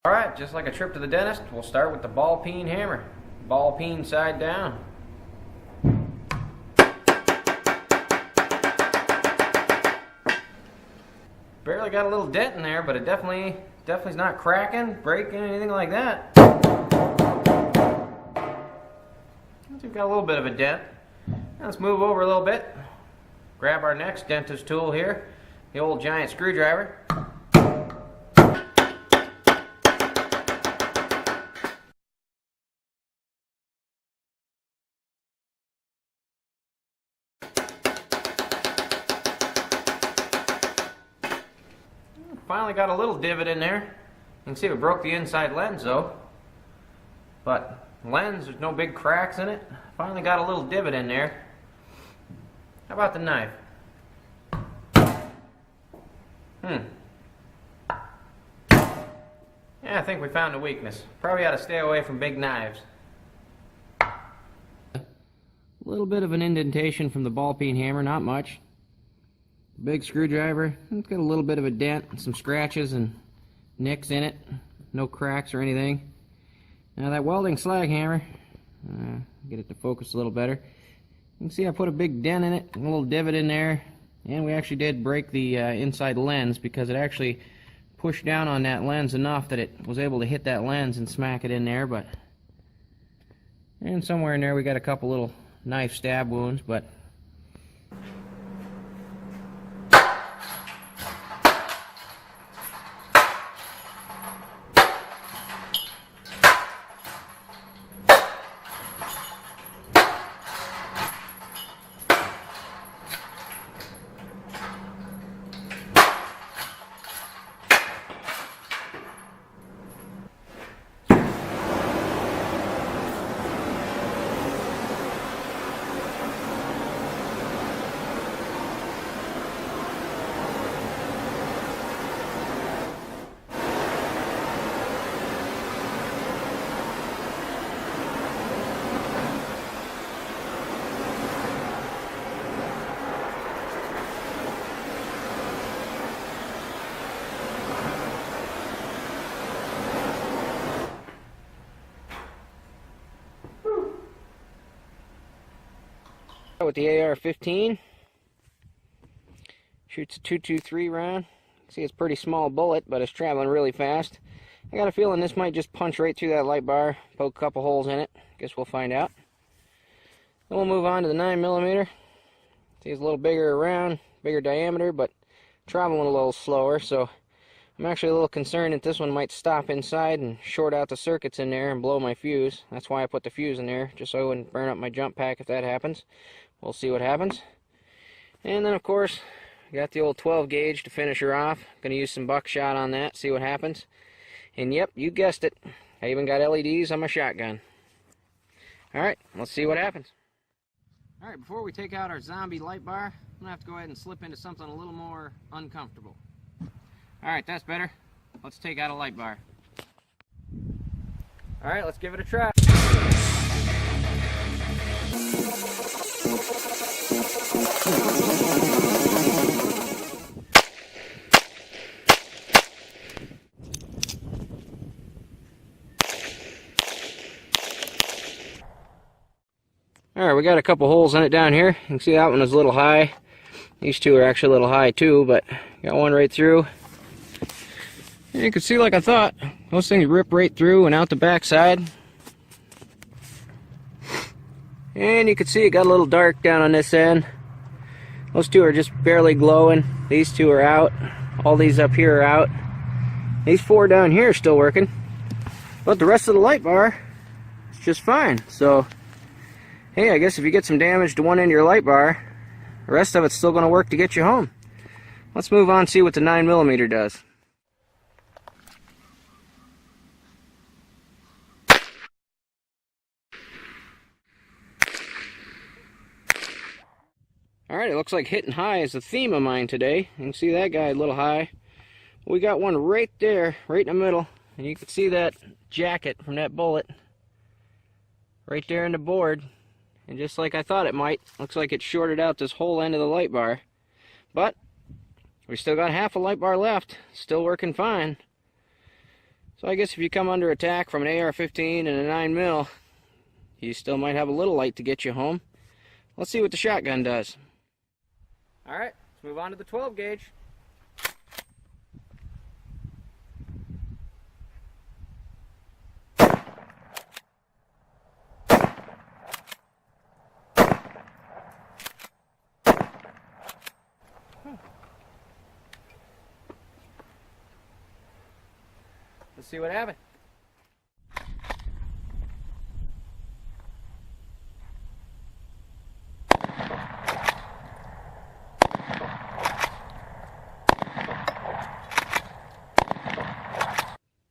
Alright, just like a trip to the dentist, we'll start with the ball peen hammer. Ball peen side down. Barely got a little dent in there, but it definitely is not cracking, breaking, anything like that. We've got a little bit of a dent. Now let's move over a little bit. Grab our next dentist tool here, the old giant screwdriver. Finally got a little divot in there. You can see we broke the inside lens though. But lens, there's no big cracks in it. Finally got a little divot in there. How about the knife? Yeah, I think we found a weakness. Probably ought to stay away from big knives. A little bit of an indentation from the ball peen hammer, not much. Big screwdriver, it's got a little bit of a dent, some scratches and nicks in it. No cracks or anything. Now that welding slag hammer, get it to focus a little better. You can see I put a big dent in it, a little divot in there, and we actually did break the inside lens because it actually pushed down on that lens enough that it was able to hit that lens and smack it in there. But and somewhere in there we got a couple little knife stab wounds, but with the AR-15, shoots a .223 round. See, it's a pretty small bullet, but it's traveling really fast. I got a feeling this might just punch right through that light bar, poke a couple holes in it. Guess we'll find out. Then we'll move on to the 9mm. See, it's a little bigger around, bigger diameter, but traveling a little slower, so I'm actually a little concerned that this one might stop inside and short out the circuits in there and blow my fuse. That's why I put the fuse in there, just so I wouldn't burn up my jump pack if that happens. We'll see what happens. And then of course, got the old 12 gauge to finish her off. Gonna use some buckshot on that, see what happens. And yep, you guessed it, I even got LEDs on my shotgun. Alright, let's see what happens. Alright, before we take out our zombie light bar, I'm gonna have to go ahead and slip into something a little more uncomfortable. Alright, that's better. Let's take out a light bar. Alright, let's give it a try. Alright, we got a couple holes in it down here. You can see that one is a little high. These two are actually a little high too, but got one right through. And you can see, like I thought, those things rip right through and out the back side. And you can see it got a little dark down on this end. Those two are just barely glowing. These two are out. All these up here are out. These four down here are still working. But the rest of the light bar is just fine. So, hey, I guess if you get some damage to one end of your light bar, the rest of it's still going to work to get you home. Let's move on and see what the 9mm does. Alright, it looks like hitting high is the theme of mine today. You can see that guy a little high. We got one right there, right in the middle. And you can see that jacket from that bullet right there in the board. And just like I thought it might, looks like it shorted out this whole end of the light bar. But we still got half a light bar left, still working fine. So I guess if you come under attack from an AR-15 and a 9mm, you still might have a little light to get you home. Let's see what the shotgun does. Alright, let's move on to the 12 gauge. Let's see what happened.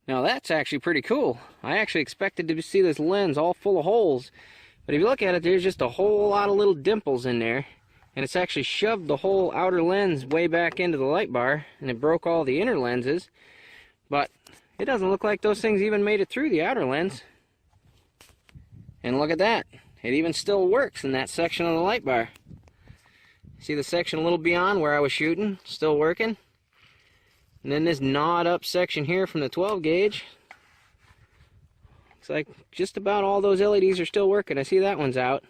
Now that's actually pretty cool. I actually expected to see this lens all full of holes, but if you look at it, there's just a whole lot of little dimples in there, and it's actually shoved the whole outer lens way back into the light bar, and it broke all the inner lenses, but it doesn't look like those things even made it through the outer lens. And look at that. It even still works in that section of the light bar. See the section a little beyond where I was shooting? Still working. And then this gnawed up section here from the 12 gauge. Looks like just about all those LEDs are still working. I see that one's out.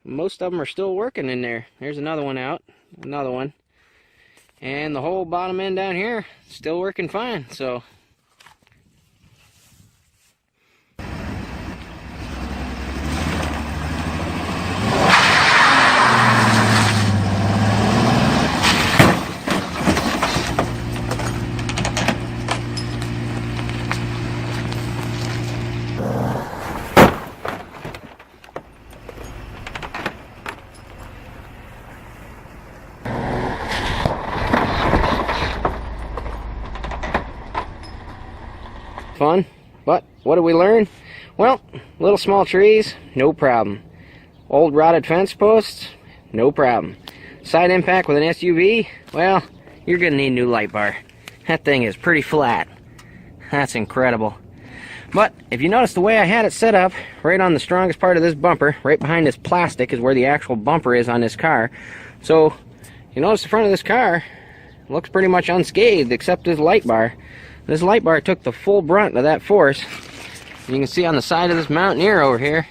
Most of them are still working in there. There's another one out. Another one. And the whole bottom end down here still working fine. So fun, but what did we learn? Well, little small trees, no problem. Old rotted fence posts, no problem. Side impact with an SUV, well, you're gonna need a new light bar. That thing is pretty flat. That's incredible. But if you notice the way I had it set up, right on the strongest part of this bumper, right behind this plastic is where the actual bumper is on this car. So you notice the front of this car looks pretty much unscathed except this light bar. This light bar took the full brunt of that force. You can see on the side of this Mountaineer over here,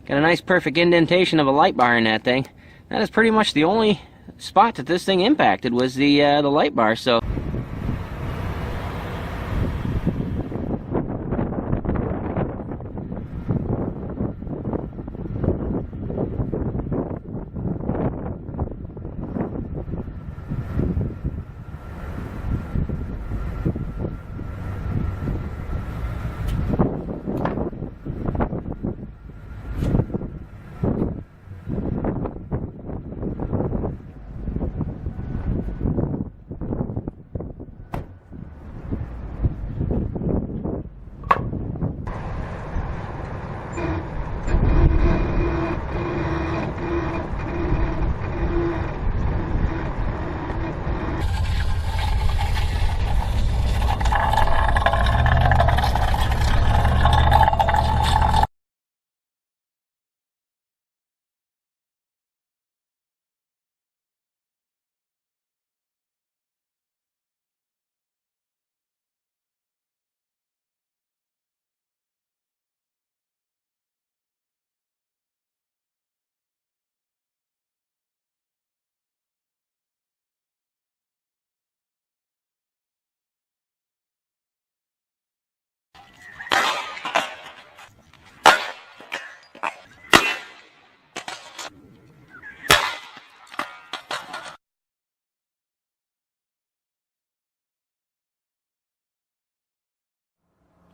got a nice perfect indentation of a light bar in that thing. That is pretty much the only spot that this thing impacted was the light bar. So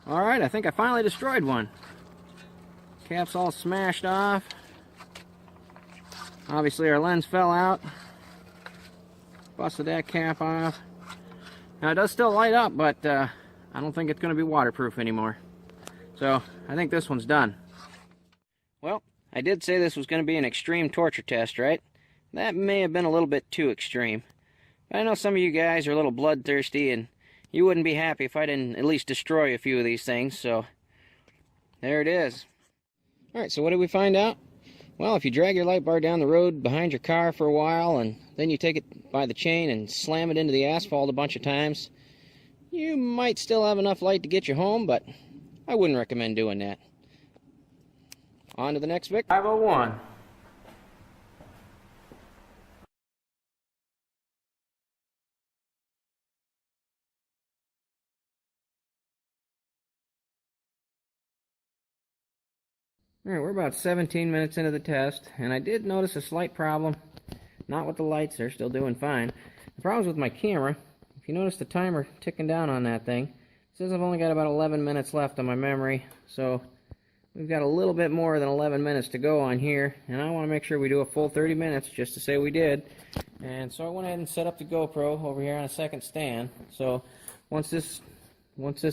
alright, I think I finally destroyed one. Cap's all smashed off. Obviously our lens fell out. Busted that cap off. Now it does still light up, but I don't think it's going to be waterproof anymore. So I think this one's done. Well, I did say this was going to be an extreme torture test, right? That may have been a little bit too extreme. But I know some of you guys are a little bloodthirsty, and you wouldn't be happy if I didn't at least destroy a few of these things, so there it is. Alright, so what did we find out? Well, if you drag your light bar down the road behind your car for a while, and then you take it by the chain and slam it into the asphalt a bunch of times, You might still have enough light to get you home, but I wouldn't recommend doing that. On to the next victim. 501. Alright, we're about 17 minutes into the test, and I did notice a slight problem. Not with the lights, they're still doing fine. The problem's with my camera. If you notice the timer ticking down on that thing, it says I've only got about 11 minutes left on my memory, so we've got a little bit more than 11 minutes to go on here, and I want to make sure we do a full 30 minutes just to say we did. And so I went ahead and set up the GoPro over here on a second stand. So once this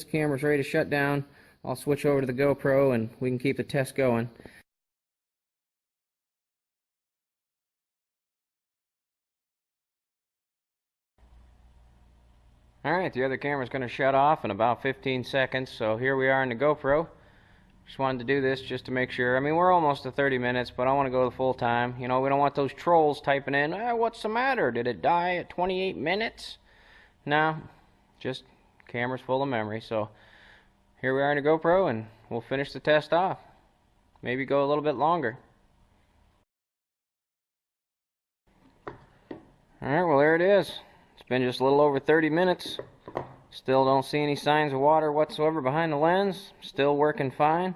camera's ready to shut down, I'll switch over to the GoPro and we can keep the test going. Alright, the other camera's going to shut off in about 15 seconds, so here we are in the GoPro. Just wanted to do this just to make sure. I mean, we're almost to 30 minutes, but I want to go the full time. You know, we don't want those trolls typing in, what's the matter? Did it die at 28 minutes? No, just camera's full of memory, so here we are in the GoPro, and we'll finish the test off. Maybe go a little bit longer. Alright, well there it is. It's been just a little over 30 minutes. Still don't see any signs of water whatsoever behind the lens. Still working fine.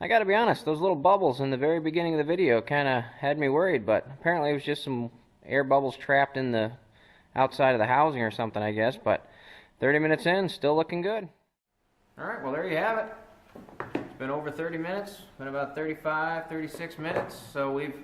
I gotta be honest, those little bubbles in the very beginning of the video kinda had me worried, but apparently it was just some air bubbles trapped in the outside of the housing or something, I guess. But 30 minutes in, still looking good. Alright, well there you have it. It's been over 30 minutes, been about 35, 36 minutes, so we've